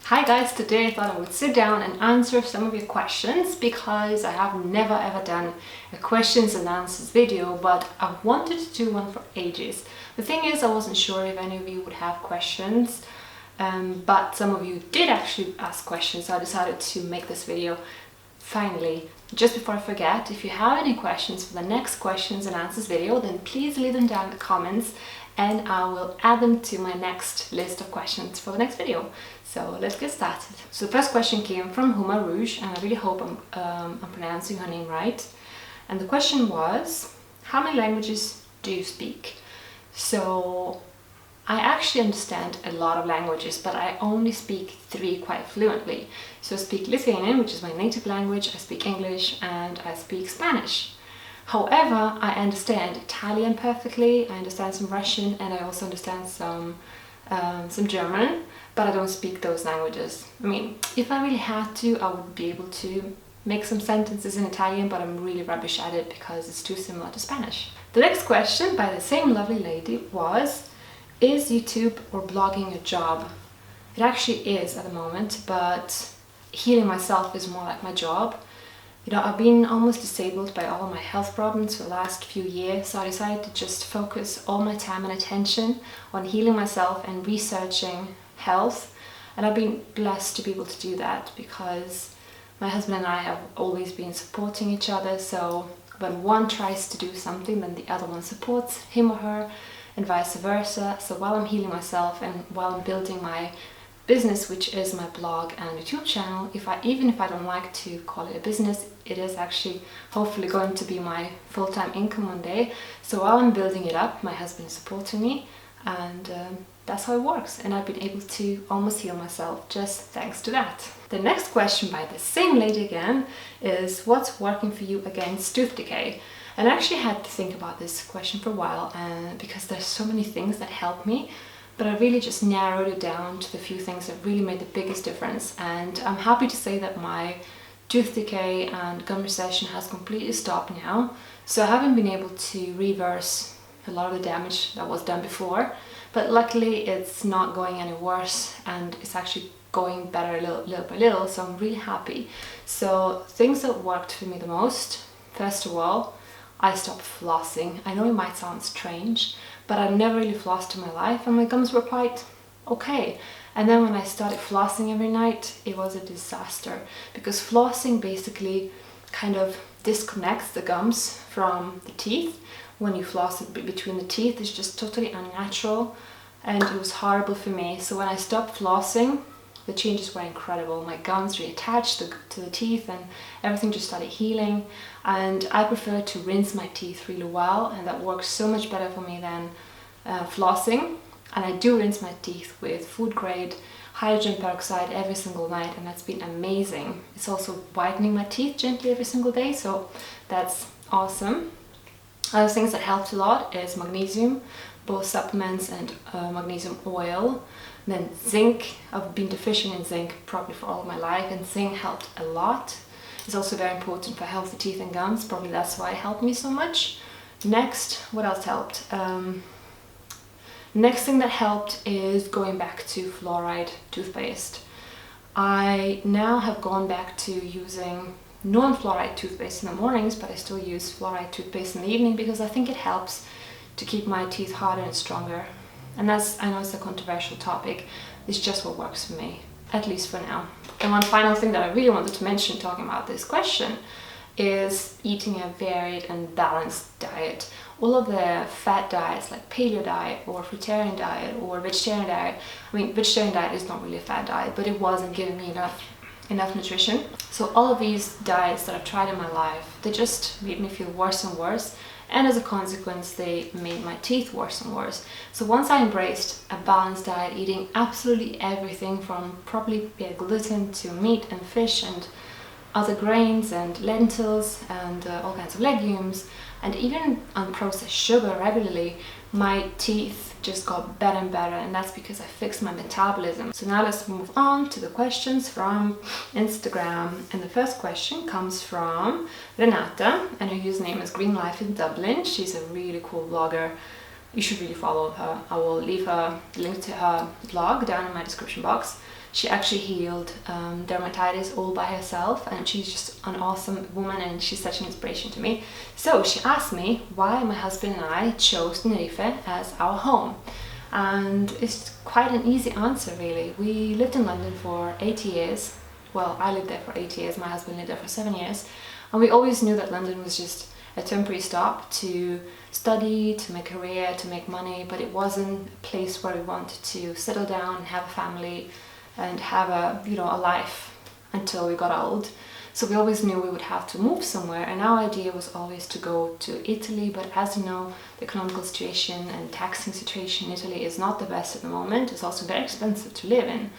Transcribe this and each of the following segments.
Hi guys, today I thought I would sit down and answer some of your questions because I have never ever done a questions and answers video, but I wanted to do one for ages. The thing is, I wasn't sure if any of you would have questions, but some of you did actually ask questions, so I decided to make this video. Finally, just before I forget, if you have any questions for the next questions and answers video, then please leave them down in the comments and I will add them to my next list of questions for the next video. So let's get started. So the first question came from Huma Rouge, and I really hope I'm pronouncing her name right. And the question was, how many languages do you speak? So I actually understand a lot of languages, but I only speak 3 quite fluently. So I speak Lithuanian, which is my native language, I speak English, and I speak Spanish. However, I understand Italian perfectly, I understand some Russian, and I also understand some German, but I don't speak those languages. I mean, if I really had to, I would be able to make some sentences in Italian, but I'm really rubbish at it because it's too similar to Spanish. The next question by the same lovely lady was, is YouTube or blogging a job? It actually is at the moment, but healing myself is more like my job. You know, I've been almost disabled by all of my health problems for the last few years, so I decided to just focus all my time and attention on healing myself and researching health. And I've been blessed to be able to do that because my husband and I have always been supporting each other. So when one tries to do something, then the other one supports him or her, and vice versa. So while I'm healing myself and while I'm building my business, which is my blog and YouTube channel, even if I don't like to call it a business, it is actually hopefully going to be my full-time income one day. So while I'm building it up, my husband is supporting me, and that's how it works. And I've been able to almost heal myself just thanks to that. The next question by the same lady again is, what's working for you against tooth decay? And I actually had to think about this question for a while, because there's so many things that help me, but I really just narrowed it down to the few things that really made the biggest difference. And I'm happy to say that my tooth decay and gum recession has completely stopped now. So I haven't been able to reverse a lot of the damage that was done before, but luckily it's not going any worse and it's actually going better little by little, so I'm really happy. So things that worked for me the most, first of all, I stopped flossing. I know it might sound strange, but I've never really flossed in my life and my gums were quite okay. And then when I started flossing every night, it was a disaster because flossing basically kind of disconnects the gums from the teeth. When you floss it between the teeth, it's just totally unnatural and it was horrible for me. So when I stopped flossing, the changes were incredible. My gums reattached to the teeth and everything just started healing. And I prefer to rinse my teeth really well, and that works so much better for me than flossing. And I do rinse my teeth with food grade hydrogen peroxide every single night, and that's been amazing. It's also whitening my teeth gently every single day, so that's awesome. Other things that helped a lot is magnesium, both supplements and magnesium oil. Then zinc, I've been deficient in zinc probably for all of my life, and zinc helped a lot. It's also very important for healthy teeth and gums, probably that's why it helped me so much. Next, what else helped? Next thing that helped is going back to fluoride toothpaste. I now have gone back to using non-fluoride toothpaste in the mornings, but I still use fluoride toothpaste in the evening because I think it helps to keep my teeth harder and stronger. And that's, I know it's a controversial topic, it's just what works for me, at least for now. And one final thing that I really wanted to mention talking about this question is eating a varied and balanced diet. All of the fat diets like paleo diet or fruitarian diet or vegetarian diet, I mean, vegetarian diet is not really a fat diet, but it wasn't giving me enough nutrition. So all of these diets that I've tried in my life, they just made me feel worse and worse. And as a consequence, they made my teeth worse and worse. So once I embraced a balanced diet, eating absolutely everything from probably gluten to meat and fish and other grains and lentils and all kinds of legumes, and even unprocessed sugar regularly, my teeth just got better and better, and that's because I fixed my metabolism. So now let's move on to the questions from Instagram. And the first question comes from Renata, and her username is Green Life in Dublin. She's a really cool vlogger. You should really follow her. I will leave a link to her blog down in my description box. She actually healed dermatitis all by herself, and she's just an awesome woman, and she's such an inspiration to me. So she asked me why my husband and I chose Tenerife as our home. And it's quite an easy answer, really. We lived in London for 8 years. Well, I lived there for 8 years, my husband lived there for 7 years. And we always knew that London was just a temporary stop to study, to make a career, to make money, but it wasn't a place where we wanted to settle down and have a family and have a life until we got old. So we always knew we would have to move somewhere, and our idea was always to go to Italy, but as you know, the economical situation and taxing situation in Italy is not the best at the moment. It's also very expensive to live in.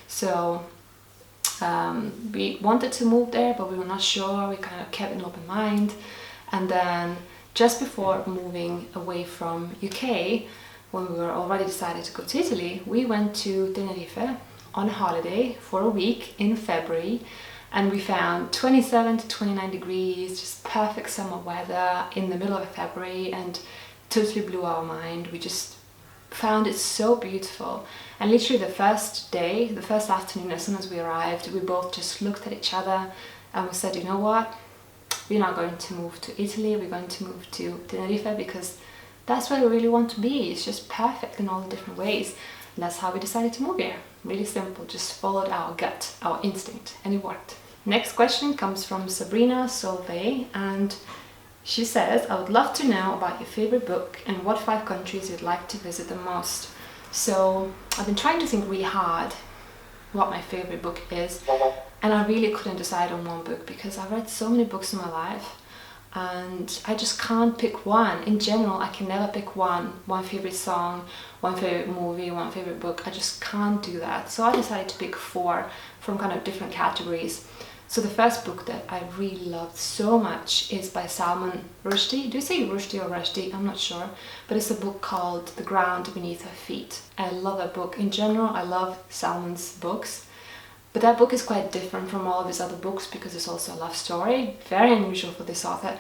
So we wanted to move there, but we were not sure. We kind of kept an open mind. And then just before moving away from UK, when we were already decided to go to Italy, we went to Tenerife on holiday for a week in February, and we found 27 to 29 degrees, just perfect summer weather in the middle of February, and totally blew our mind. We just found it so beautiful. And literally the first day, the first afternoon, as soon as we arrived, we both just looked at each other and we said, you know what, we're not going to move to Italy, we're going to move to Tenerife, because that's where we really want to be. It's just perfect in all the different ways. And that's how we decided to move here. Really simple, just followed our gut, our instinct, and it worked. Next question comes from Sabrina Solvay, and she says, I would love to know about your favorite book and what 5 countries you'd like to visit the most. So I've been trying to think really hard what my favorite book is, and I really couldn't decide on one book because I've read so many books in my life and I just can't pick one. In general, I can never pick one favorite song, one favorite movie, one favorite book. I just can't do that. So I decided to pick 4 from kind of different categories. So the first book that I really loved so much is by Salman Rushdie. Do you say Rushdie or Rushdie? I'm not sure. But it's a book called The Ground Beneath Her Feet. I love that book. In general, I love Salman's books. But that book is quite different from all of his other books because it's also a love story. Very unusual for this author.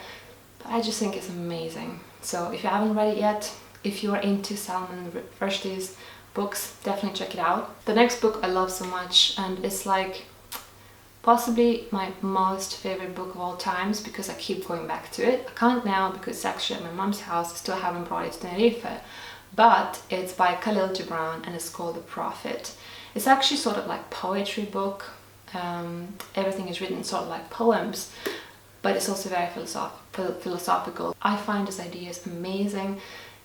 But I just think it's amazing. So if you haven't read it yet, if you're into Salman Rushdie's books, definitely check it out. The next book I love so much, and it's like possibly my most favorite book of all times because I keep going back to it. I can't now because it's actually at my mom's house. I still haven't brought it to Tenerife. But it's by Khalil Gibran and it's called The Prophet. It's actually sort of like poetry book. Everything is written sort of like poems, but it's also very philosophical. I find his ideas amazing.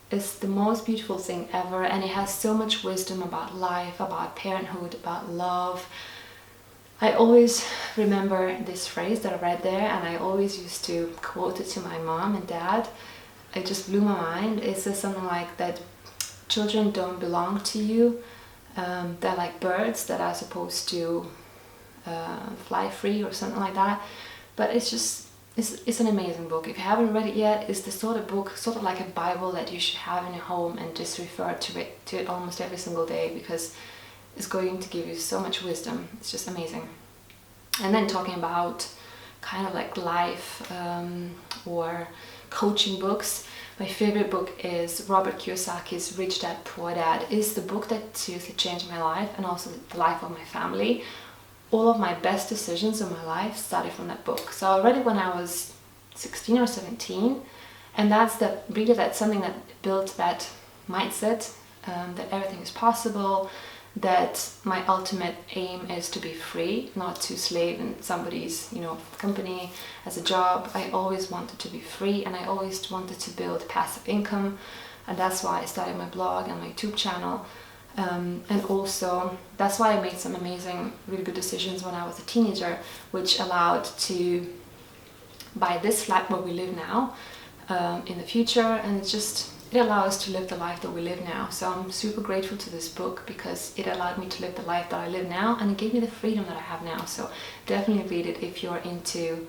It's the most beautiful thing ever, and it has so much wisdom about life, about parenthood, about love. I always remember this phrase that I read there, and I always used to quote it to my mom and dad. It just blew my mind. It says something like that children don't belong to you. They're like birds that are supposed to fly free or something like that. But it's an amazing book. If you haven't read it yet, it's the sort of book, sort of like a Bible that you should have in your home and just refer to it almost every single day because it's going to give you so much wisdom. It's just amazing. And then talking about kind of like life or coaching books, my favorite book is Robert Kiyosaki's Rich Dad Poor Dad. It's the book that seriously changed my life and also the life of my family. All of my best decisions in my life started from that book. So I read it when I was 16 or 17, and that's something that built that mindset that everything is possible, that my ultimate aim is to be free, not to slave in somebody's company as a job. I always wanted to be free, and I always wanted to build passive income, and that's why I started my blog and my YouTube channel. And also that's why I made some amazing, really good decisions when I was a teenager, which allowed to buy this flat where we live now in the future, and it allows us to live the life that we live now. So I'm super grateful to this book because it allowed me to live the life that I live now, and it gave me the freedom that I have now. So definitely read it if you're into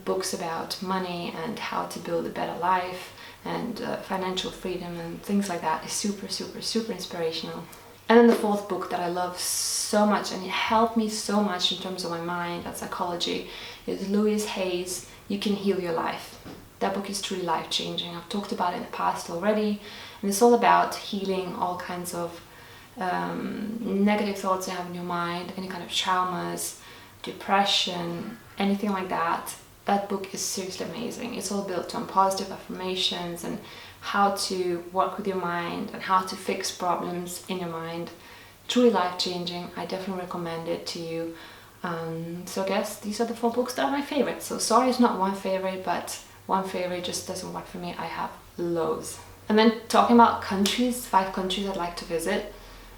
books about money and how to build a better life and financial freedom and things like that. Is super, super, super inspirational. And then the fourth book that I love so much, and it helped me so much in terms of my mind and psychology, is Louise Hay's You Can Heal Your Life. That book is truly life-changing. I've talked about it in the past already, and it's all about healing all kinds of negative thoughts you have in your mind, any kind of traumas, depression, anything like that. That book is seriously amazing. It's all built on positive affirmations and how to work with your mind and how to fix problems in your mind. Truly life-changing. I definitely recommend it to you. So I guess these are the 4 books that are my favorites. So sorry it's not one favorite, but one favorite just doesn't work for me. I have loads. And then talking about countries, 5 countries I'd like to visit.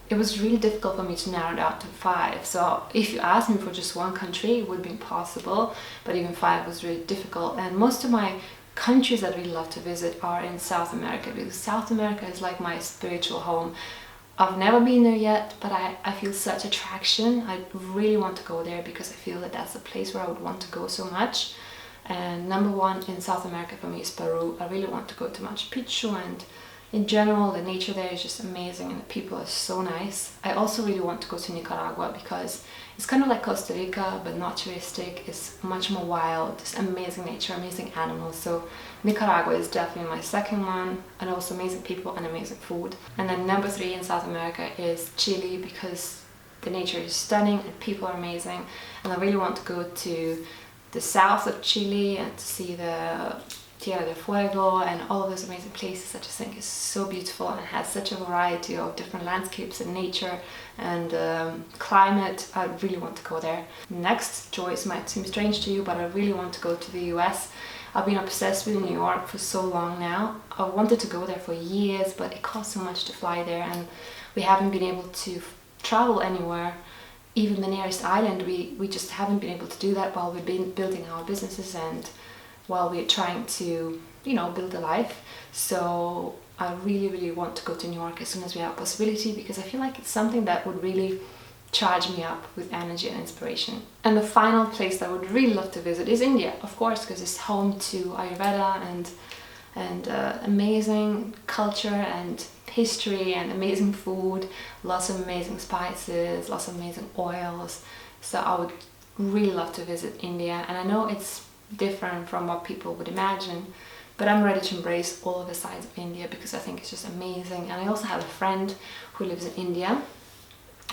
It was really difficult for me to narrow down to 5. So if you asked me for just one country, it would be impossible, but even 5 was really difficult. And most of my countries I'd really love to visit are in South America, because South America is like my spiritual home. I've never been there yet, but I feel such attraction. I really want to go there because I feel that that's a place where I would want to go so much. And number 1 in South America for me is Peru. I really want to go to Machu Picchu, and in general the nature there is just amazing and the people are so nice. I also really want to go to Nicaragua because it's kind of like Costa Rica but not touristic. It's much more wild, just amazing nature, amazing animals. So Nicaragua is definitely my second one, and also amazing people and amazing food. And then number 3 in South America is Chile, because the nature is stunning and people are amazing, and I really want to go to the south of Chile and to see the Tierra del Fuego and all of those amazing places. I just think is so beautiful and has such a variety of different landscapes and nature and climate. I really want to go there. Next choice might seem strange to you, but I really want to go to the US. I've been obsessed with New York for so long now. I wanted to go there for years, but it costs so much to fly there, and we haven't been able to travel anywhere. Even the nearest island, we just haven't been able to do that while we've been building our businesses and while we're trying to, build a life. So I really, really want to go to New York as soon as we have a possibility, because I feel like it's something that would really charge me up with energy and inspiration. And the final place that I would really love to visit is India, of course, because it's home to Ayurveda and amazing culture and history and amazing food, lots of amazing spices, lots of amazing oils. So I would really love to visit India, and I know it's different from what people would imagine, but I'm ready to embrace all of the sides of India because I think it's just amazing. And I also have a friend who lives in India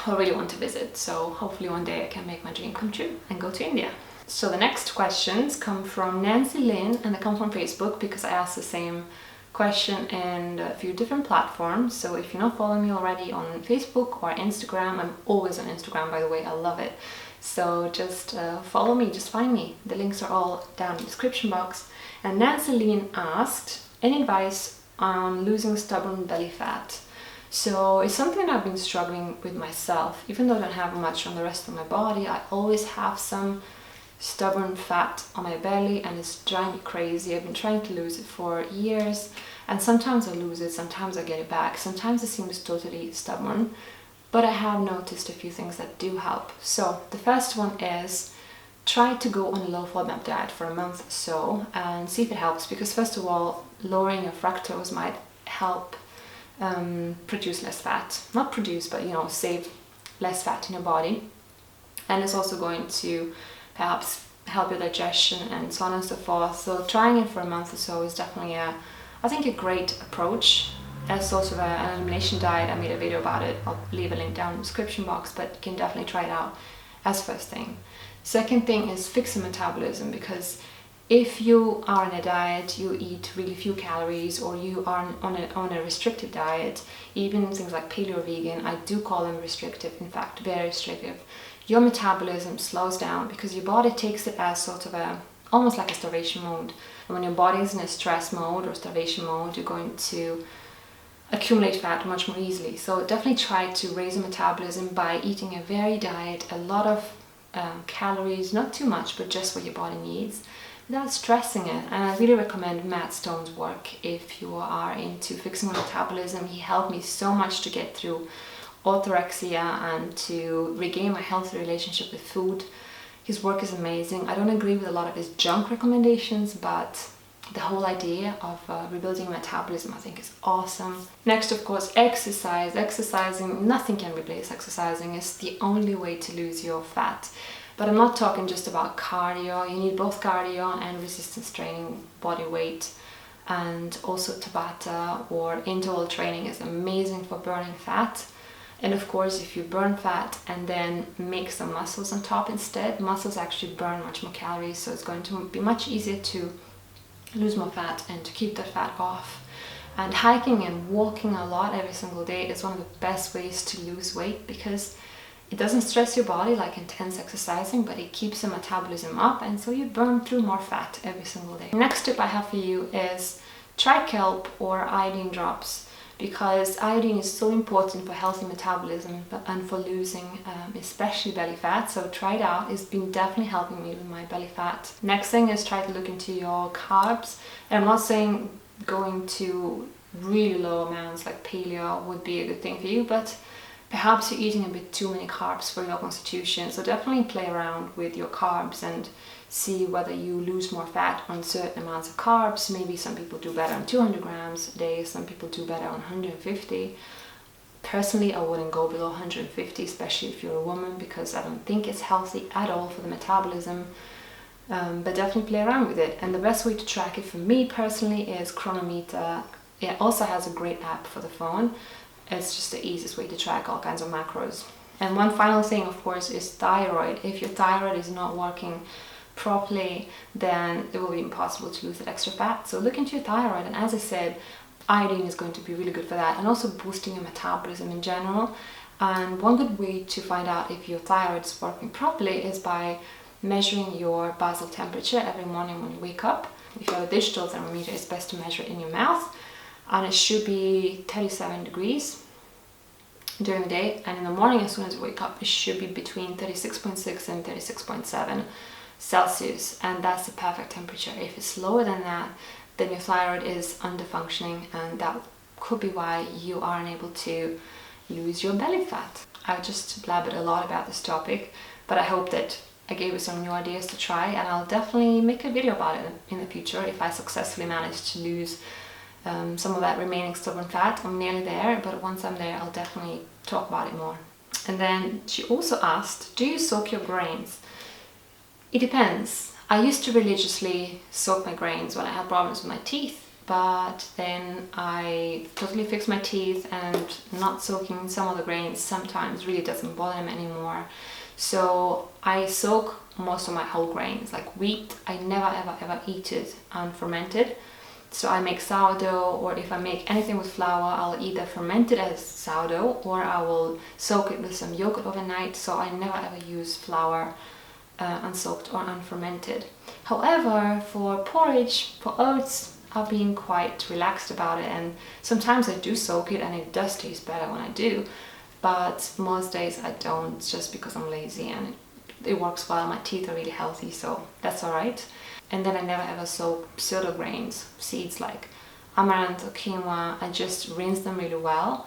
who I really want to visit, so hopefully one day I can make my dream come true and go to India. So the next questions come from Nancy Lynn, and they come from Facebook because I asked the same question in a few different platforms. So if you're not following me already on Facebook or Instagram, I'm always on Instagram, by the way, I love it. So just follow me, just find me. The links are all down in the description box. And Nancy Lynn asked, any advice on losing stubborn belly fat? So it's something I've been struggling with myself. Even though I don't have much on the rest of my body, I always have some stubborn fat on my belly, and it's driving me crazy. I've been trying to lose it for years, and sometimes I lose it, sometimes I get it back, sometimes it seems totally stubborn, but I have noticed a few things that do help. So the first one is try to go on a low FODMAP diet for a month or so and see if it helps, because first of all, lowering your fructose might help produce less fat. Not produce, but save less fat in your body, and it's also going to perhaps help your digestion and so on and so forth. So trying it for a month or so is definitely I think a great approach. As also an elimination diet, I made a video about it. I'll leave a link down in the description box, but you can definitely try it out as first thing. Second thing is fix your metabolism, because if you are on a diet, you eat really few calories, or you are on a restrictive diet, even things like paleo vegan, I do call them restrictive, in fact very restrictive, your metabolism slows down because your body takes it as sort of almost like a starvation mode. And when your body is in a stress mode or starvation mode, you're going to accumulate fat much more easily. So definitely try to raise your metabolism by eating a varied diet, a lot of calories, not too much, but just what your body needs, without stressing it. And I really recommend Matt Stone's work if you are into fixing your metabolism. He helped me so much to get through orthorexia and to regain my healthy relationship with food. His work is amazing. I don't agree with a lot of his junk recommendations, but the whole idea of rebuilding metabolism I think is awesome. Next, of course, exercise. Exercising, nothing can replace exercising. It's the only way to lose your fat. But I'm not talking just about cardio. You need both cardio and resistance training, body weight, and also Tabata or interval training is amazing for burning fat. And of course, if you burn fat and then make some muscles on top instead, muscles actually burn much more calories, so it's going to be much easier to lose more fat and to keep that fat off. And hiking and walking a lot every single day is one of the best ways to lose weight, because it doesn't stress your body like intense exercising, but it keeps the metabolism up, and so you burn through more fat every single day. Next tip I have for you is try kelp or iodine drops, because iodine is so important for healthy metabolism and for losing especially belly fat. So try it out. It's been definitely helping me with my belly fat. Next thing is try to look into your carbs. And I'm not saying going to really low amounts like paleo would be a good thing for you, but perhaps you're eating a bit too many carbs for your constitution. So definitely play around with your carbs and see whether you lose more fat on certain amounts of carbs. Maybe some people do better on 200 grams a day, some people do better on 150. Personally, I wouldn't go below 150, especially if you're a woman, because I don't think it's healthy at all for the metabolism. But definitely play around with it. And the best way to track it for me personally is Chronometer. It also has a great app for the phone. It's just the easiest way to track all kinds of macros. And one final thing, of course, is thyroid. If your thyroid is not working properly, then it will be impossible to lose that extra fat. So look into your thyroid, and as I said, iodine is going to be really good for that, and also boosting your metabolism in general. And one good way to find out if your thyroid is working properly is by measuring your basal temperature every morning when you wake up. If you have a digital thermometer, it's best to measure it in your mouth, and it should be 37 degrees during the day, and in the morning as soon as you wake up, it should be between 36.6 and 36.7 Celsius, and that's the perfect temperature. If it's lower than that, then your thyroid is under functioning, and that could be why you aren't able to lose your belly fat. I just blabbered a lot about this topic, but I hope that I gave you some new ideas to try, and I'll definitely make a video about it in the future if I successfully manage to lose some of that remaining stubborn fat. I'm nearly there, but once I'm there, I'll definitely talk about it more. And then she also asked, do you soak your grains? It depends. I used to religiously soak my grains when I had problems with my teeth, but then I totally fixed my teeth, and not soaking some of the grains sometimes really doesn't bother me anymore. So I soak most of my whole grains, like wheat. I never ever eat it unfermented. So I make sourdough, or if I make anything with flour, I'll either ferment it as sourdough or I will soak it with some yogurt overnight. So I never ever use flour unsoaked or unfermented. However, for porridge, for oats, I've been quite relaxed about it, and sometimes I do soak it and it does taste better when I do, but most days I don't, just because I'm lazy, and it works well. My teeth are really healthy, so that's alright. And then I never ever soak pseudo grains, seeds like amaranth or quinoa. I just rinse them really well.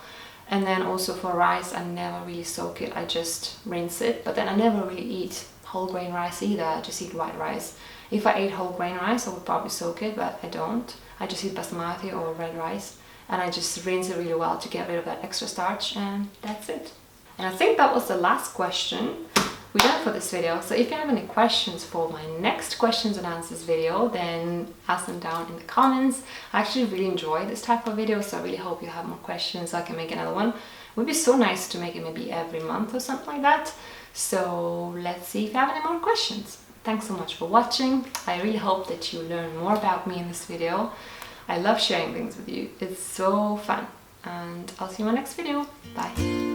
And then also for rice, I never really soak it, I just rinse it, but then I never really eat whole grain rice either. I just eat white rice. If I ate whole grain rice, I would probably soak it, but I don't. I just eat basmati or red rice, and I just rinse it really well to get rid of that extra starch, and that's it. And I think that was the last question we're done for this video. So if you have any questions for my next questions and answers video, then ask them down in the comments. I actually really enjoy this type of video, so I really hope you have more questions so I can make another one. It would be so nice to make it maybe every month or something like that. So let's see if you have any more questions. Thanks so much for watching. I really hope that you learn more about me in this video. I love sharing things with you. It's so fun. And I'll see you in my next video. Bye.